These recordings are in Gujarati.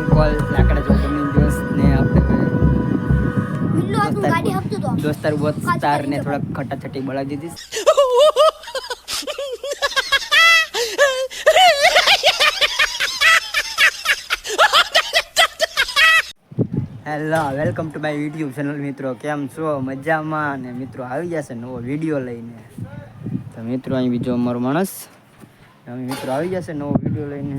પ્રેન્ક કોલ લાકડા ચોકની દોસ્તને આપણે દોસ્તાર ને થોડાક ખટાછટી બળાવી દીધી. Hello, welcome to my YouTube channel. મિત્રો કેમ છો? મજામાં ને? મિત્રો આવી જશે નવો વિડીયો લઈને. તો મિત્રો અહીં બીજો અમારો માણસ મિત્રો આવી જશે નવો વિડીયો લઈને.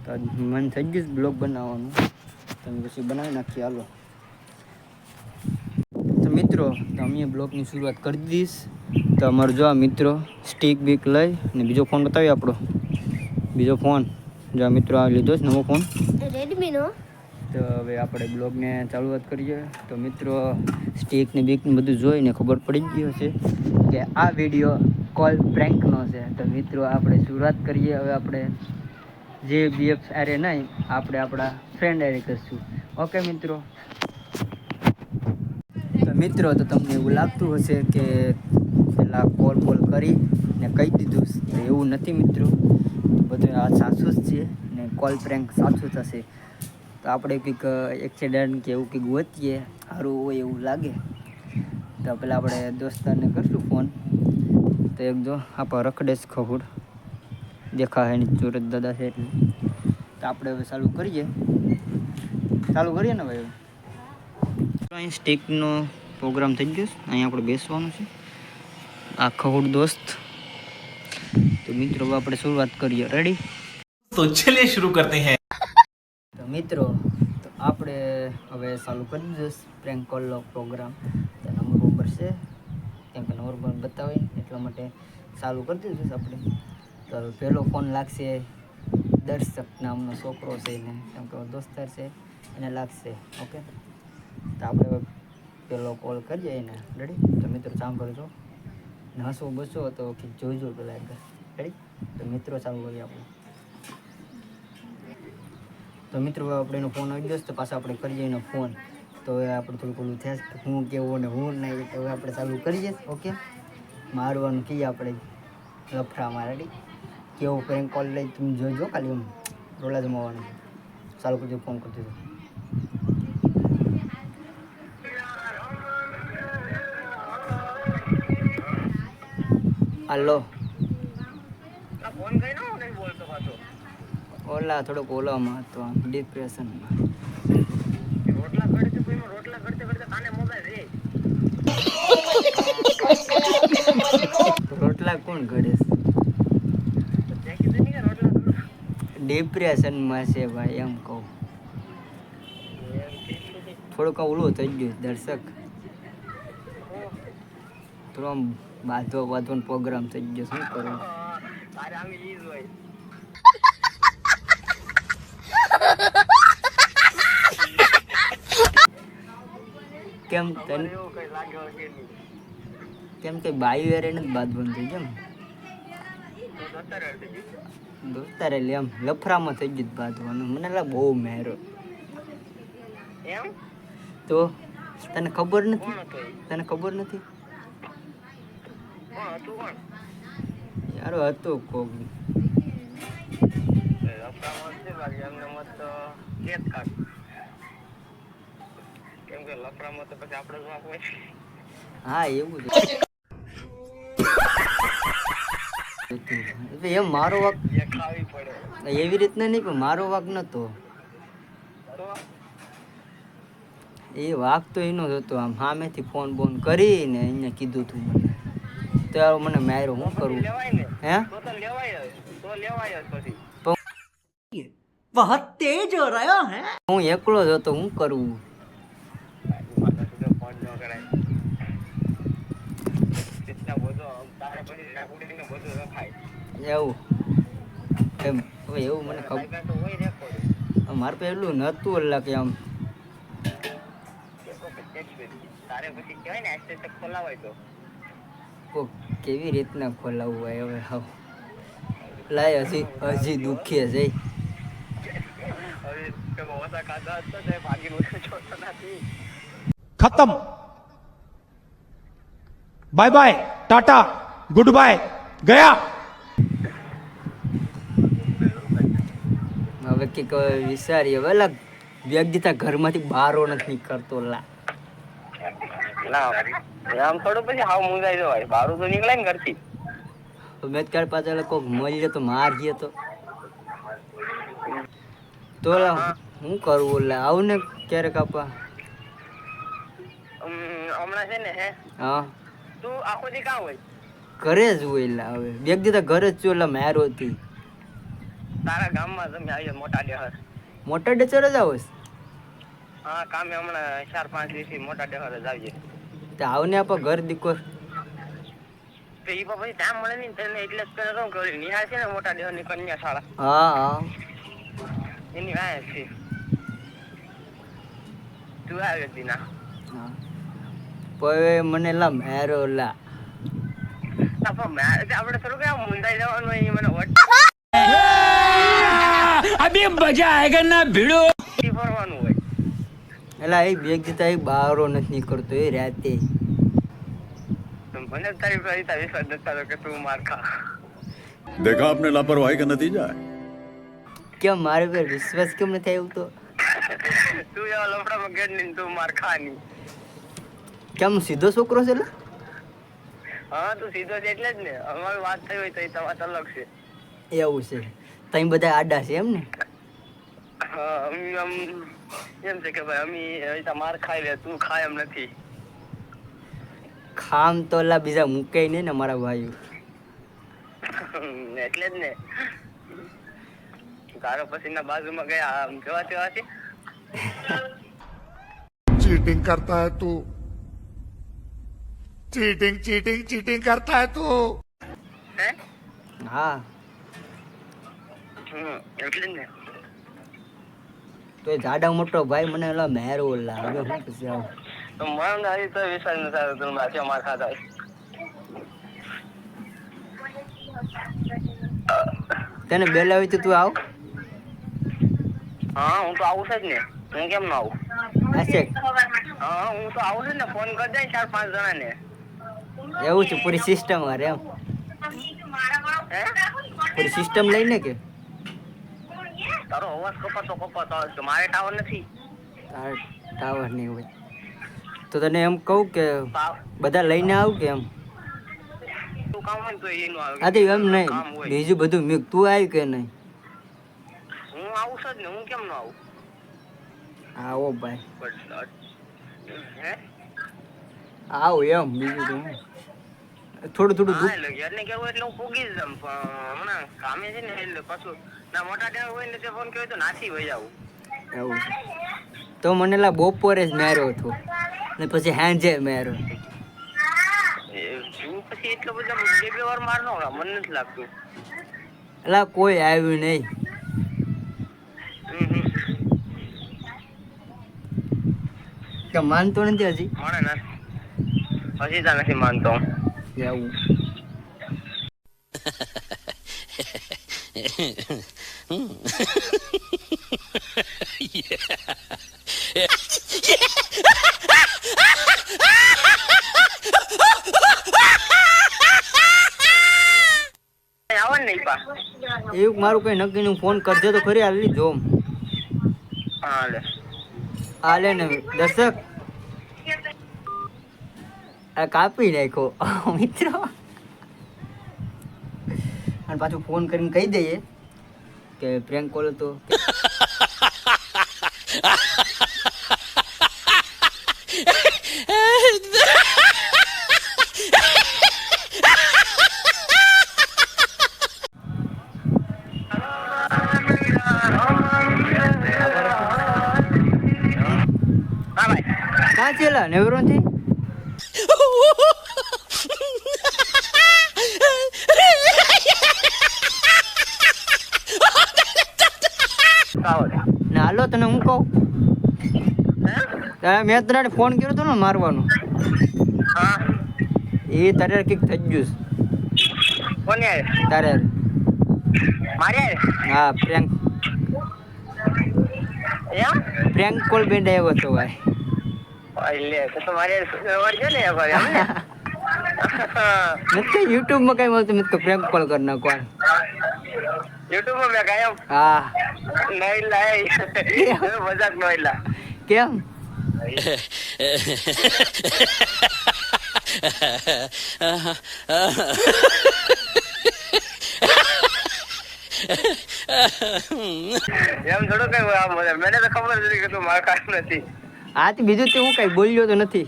તો મન થઈ ગયું બ્લોગ બનાવવાનું, તમે પછી બનાવી નાખીએ. હાલો તો મિત્રો, તો અમે બ્લોગની શરૂઆત કરી દઈશ. તો અમારો જો મિત્રો સ્ટીક બીક લઈ ને બીજો ફોન બતાવીએ. આપણો બીજો ફોન જો મિત્રો આ લીધો છે, નવો ફોન રેડમીનો. તો હવે આપણે બ્લોગને ચાલુઆત કરીએ. તો મિત્રો સ્ટીકને બીકને બધું જોઈને ખબર પડી ગયો છે કે આ વિડીયો કોલ પ્રેન્કનો છે. તો મિત્રો આપણે શરૂઆત કરીએ. હવે આપણે જે બીએફ અરે નહીં, આપણે આપણા ફ્રેન્ડ અરે કરશું. ઓકે મિત્રો. તો મિત્રો, તો તમને એવું લાગતું હશે કે પેલા કોલ કરી ને કહી દીધું, તો એવું નથી મિત્રો. બધું આ સાચું જ છે ને કોલ પ્રેન્ક સાચું થશે. તો આપણે કંઈક એક્સિડન્ટ કે એવું કંઈક ગોતીએ સારું હોય એવું લાગે તો પેલા આપણે દોસ્તારને કરશું ફોન. તો એક જો આપણા રખડેશ ખહુડ દેખા એની ચોરત દાદા છે એટલે. તો આપણે હવે ચાલુ કરીએ ને ભાઈ. અહીં સ્ટીકનો પ્રોગ્રામ થઈ ગયો. અહીંયા આપણે બેસવાનું છે, આ ખહુડ દોસ્ત. તો મિત્રો આપણે શરૂઆત કરીએ. રેડી? તો ચલિए शुरू करते हैं. તો મિત્રો, તો આપણે હવે ચાલુ કરી દીધું પ્રેન્ક કોલનો પ્રોગ્રામ. તો નંબર ઉપર છે, કેમ કે નંબર પર બતાવે એટલા માટે ચાલુ કરી દીધું છે આપણે. તો પહેલો ફોન લાગશે દર્શક નામનો છોકરો છે એને, કેમ કે દોસ્તાર છે એને લાગશે. ઓકે, તો આપણે પહેલો કોલ કરીએ એને. રેડી? તો મિત્રો સાંભળજો ને હસો બસો તો જોઈજો પેલા એક. રેડી? તો મિત્રો ચાલુ કરીએ આપણે. તો મિત્રો આપણે એનો ફોન આવી ગયો તો પાછા આપણે કરીએ એનો ફોન. તો હવે આપણે થોડુંક ઓલું થયા હું કેવું ને હું નહીં. તો હવે આપણે ચાલુ કરીએ. ઓકે, મારવાનું કહીએ આપણે લફડામાં. રેડી? કેવો પ્રેન્ક કોલ લઈ તમે જોઈજો. ખાલી એમ રોલા જમાવાનું. ચાલુ કરજો, ફોન કરજો. હાલો, ઓલા થોડોક ઓલામાં હતો, ડિપ્રેશનમાં. રોટલા કોણ ઘડે? ડિપ્રેશનમાં છે ભાઈ, એમ કહું. થોડુંક ઓલું થઈ ગયું દર્શક, થોડો આમ બાંધવાનો પ્રોગ્રામ થઈ ગયો. શું કરું? કેમ કઈ બાયું યાર એને જ બાંધવાનું થઈ ગયું. દોસ્તાર એટલે એમ લફરામાં થઈ ગયું બાંધવાનું. મને લાગે બહુ મહેરો. તો તને ખબર નથી? યાર હતું કોક. હા એવું છે. એમ મારો વાક એવી રીતના નહીં, પણ મારો વાક નતો એ. વાક તો એનો જ હતો. આમ સામેથી ફોન બોન કરીને અહીંયા કીધું તું મને, તો મને માર્યો. શું કરવું? હે बहुत तेज हो रहा है. હું એકલો જ હતો, હું કરવું? એવું એમ હવે એવું મને ખબર. મારે તો એટલું નતું એટલે કે આમ કેવી રીતના ખોલાવવું હોય હવે. હા લાય હજી દુખીએ જઈ. खत्म. Bye bye, tata, goodbye, गया. હવે કંઈક વિચારીએ હવે લા વ્યક્તિતા ઘરમાંથી બહારો નથી નીકળતો લા ના આમ થોડું પછી હાવ મુંજાઈ જવાય બારું તો નીકળે ને ઘરથી મેં કાલ પાછળ કોઈક મળી તો માર ગયો તો લા હું કરવું લા આવું ને ક્યારેક આપા હમણાં છે ને હે હા તું આખો દી કાં હોય ઘરે જ હોય લા હવે વ્યક્તિતા ઘરે જ છું એટલે મારો હતી તારા ગામમાં તમે આવીએ મોટા ડેહર મોટા ડેચર જ આવો હા કામે હમણાં 4-5 દિવસથી મોટા ડેહર જ આવીએ તો આવને આપા ઘર દીકોર તો ઈ પછી ટાઈમ મળે નહીં તને એટલે જ તને શું કર્યું નિહાળ છે ને મોટા ડેહરની કન્યા શાળા હા હા એની વાય છે તું આવે દીના હા પણ મને લા મારો લા આપણે થોડું કઈ મુંડાઈ જવાનું હોય મને अभी मजा आएगा ना भिड़ो વટી ફરવાનું હોય એલા એ વ્યક્તિતા એ બહારો નથી નીકળતો એ રાતે તો મને તારી પર વિશ્વાસ નથી કે તું માર ખા देखा आपने लापरवाही का नतीजा है કેમ મારે પર વિશ્વાસ કેમ નથી આવ્યો તો તું એવા લફડામાં ગેડ ને તું માર ખા ની કેમ સીધો છોકરો છે લા હા તું સીધો છે એટલે જ ને અમારી વાત થઈ હોય તો એ તો વાત અલગ છે એવું છે તઈ બધા આડા છે એમ ને હા અમે આમ એમ છે કે ભાઈ અમે હવે માર ખાઈ લે તું ખાય એમ નથી ખામ તો લા બીજા મૂકે નહીં ને મારા ભાઈઓ એટલે જ ને તારો પછી ના બાજુમાં ગયા આમ કેવા તેવા છે चीटिंग करता है तू चीटिंग चीटिंग चीटिंग करता है तू હે હા એટલે જ ને તો એ જાડા મોટો ભાઈ મને એલા મહેરો લા હવે હું પછી આવું તો મને આવી તો વિશ્વાસ નથી આવતો તું માથે માર ખાતા તને બેલાવી તો તું આવ હા હું તો આવું છે જ ને હું કેમ ના આવું હશે હા હું તો આવું છું ને ફોન કરી દે 4-5 જણાને એવું છે પૂરી સિસ્ટમ હારે એમ હે પૂરી સિસ્ટમ લઈને કે તારો અવાજ કપાતો આવે છે મારે ટાવર નથી તાર ટાવર નહીં હોય તો તને એમ કહું કે તાવ- બધા લઈને આવ કે એમ તું કામ હોય ને તો એનું આવે આ તો એમ નહીં કામ હોય બીજું બધું મેં તું આવી કે નહીં હું આવું છું જ ને હું કેમ ના આવું આવો ભાઈ હે આવો એમ બીજું તો હું. થોડું થોડું હા દુઃખ એટલે ઘેરને કેવું એટલે હું પૂગી જ જાઉં પણ હમણાં કામે છે ને એટલે પાછું ના મોટા ટાઈમ હોય ને તે ફોન કર્યો તો નાસી વહી જાવું એવું છે તો મને લા બપોરે જ માર્યો હતો ને પછી સાંજે માર્યો તું પછી એટલો બધો બે વાર માર નો મને નથી લાગતું એલા કોઈ આવ્યું નહીં કે માનતો નથી હજી મને ના હજી તા નથી માનતો એવું આવો ને નહીં પા એવું મારું કઈ નક્કી નહીં ફોન કરજો તો ખરી હાલી જોમ હા લે હાલે ને દર્શક આ કાપી નાખ્યો મિત્રો અને પાછું ફોન કરીને કહી દઈએ કે પ્રેન્ક કોલ હતો હા ભાઈ ક્યાં છેલા નેવરોથી આવો લે ને હાલો તને હું કહું મેં તને ફોન કર્યો હતો ને મારવાનો હા એ તારે કંઈક થઈ ગયું કોને આવે છે તારે મારે આવે હા પ્રેન્ક એમ પ્રેન્ક કોલ બેન્ડ આવ્યો હતો ભાઈ લે તો મારે વર્જો ને ભાઈ એમ ને નથી યુટ્યુબમાં કઈ મળતું નથી પ્રેન્ક કોલ કરી નાખો યુટ્યુબ માં મેં કાયમ હા નહીં લાય મજાક નહીં લા કેમ એમ થોડું કઈ આમ મને તો ખબર જ નથી કે તું મારા કામ નથી આથી બીજું તે હું કઈ બોલ્યો તો નથી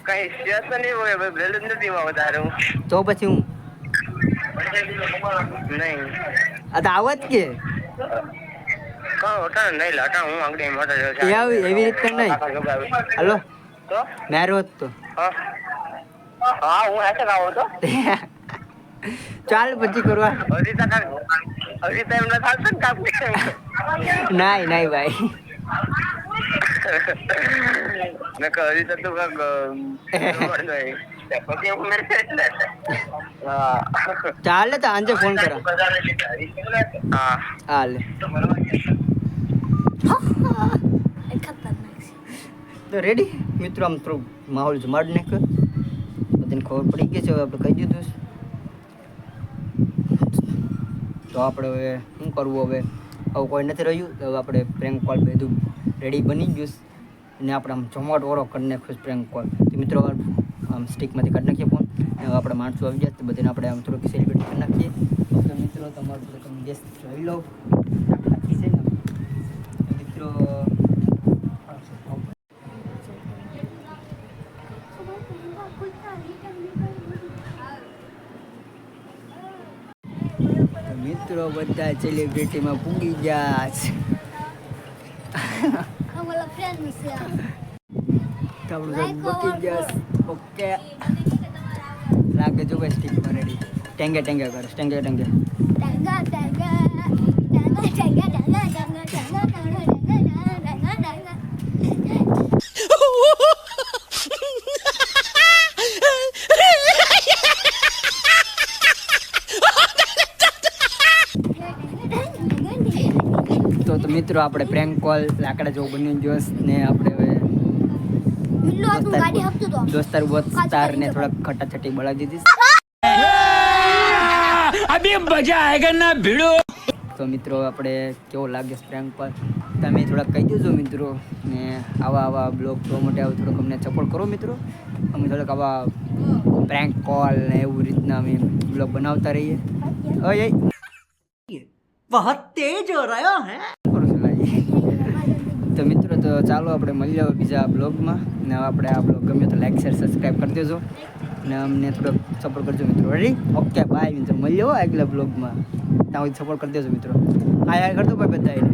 કઈ સ્ટ્રેસ તો નહીં હોય ભેલું જ નથી એમાં વધારે હું તો પછી હું નહીં આ તો આવત કે નહીં લાટા હું આંગળી મોટા એવી રીતે નહીં હલો તો મેરો જ તો હા હું હેસે આવો તો ચાલ પછી કરવા હજી તો એમ ના થાશે ને કામ નાઈ નાઈ ભાઈ મેં કહ્યું હજી તો તું કાંક પછી હું મેરે હા ચાલે તો આંજે ફોન કરા હા હાલે તો રેડી મિત્રો આમ થોડું માહોલ જમાડ નાખ્યો બધાને ખબર પડી ગઈ છે હવે આપણે કહી દીધું છે. તો આપણે હવે શું કરવું હવે આવું કોઈ નથી રહ્યું તો હવે આપણે પ્રેન્ક કોલ બધું રેડી બની ગયું છે. અને આપણે આમ ઝોમેટો વાળો કરી નાખ્યો પ્રેન્ક કોલ તો મિત્રો આમ સ્ટીકમાંથી કાઢી નાખીએ ફોન હવે આપણે માણસો આવી જાય તો બધાને આપણે આમ થોડુંક સેલિબ્રેટ કરી નાખીએ તો મિત્રો તમારું થોડુંક તમે ગેસ જોઈ લો બાકી છે ને મિત્રો મિત્રો બધા સેલિબ્રિટીમાં પૂગી ગયા છે તો આપણે सब પૂગી ગયા છે. ઓકે લાગે જો ભાઈ સ્ટીકમાં રેડી ટેંગે ટેંગે કરે ટેંગે ટેંગે તો મિત્રો આપણે પ્રેન્ક કોલ લાકડા જેવું બની ગયો છે ને આપણે હવે દોસ્તાર વોસ્તાર ને થોડાક ખટાછટી બોલાવી દીધી अभी मजा आएगा ना भिड़ो. તો મિત્રો આપણે કેવો લાગે છે પ્રેન્ક કોલ તમે થોડાક કહી દેજો મિત્રો ને આવા બ્લોગ જોવા માટે થોડોક અમને સપોર્ટ કરો મિત્રો અમે થોડાક આવા પ્રેન્ક કોલ ને એવું રીતના અમે બ્લોગ બનાવતા રહીએ ઓય बहुत तेज हो रहा है તો મિત્રો તો ચાલો આપણે મળી જાવ બીજા બ્લોગમાં ને આપણે આ બ્લોગ ગમ્યો તો લાઈક શેર સબસ્ક્રાઈબ કરી દેજો ને અમને થોડોક સપોર્ટ કરજો મિત્રો રેડી ઓકે બાય મિત્રો મળી જાવ આગલા બ્લોગમાં ત્યાં સપોર્ટ કરી દેજો મિત્રો હાય હાય કરતો ભાઈ બધાને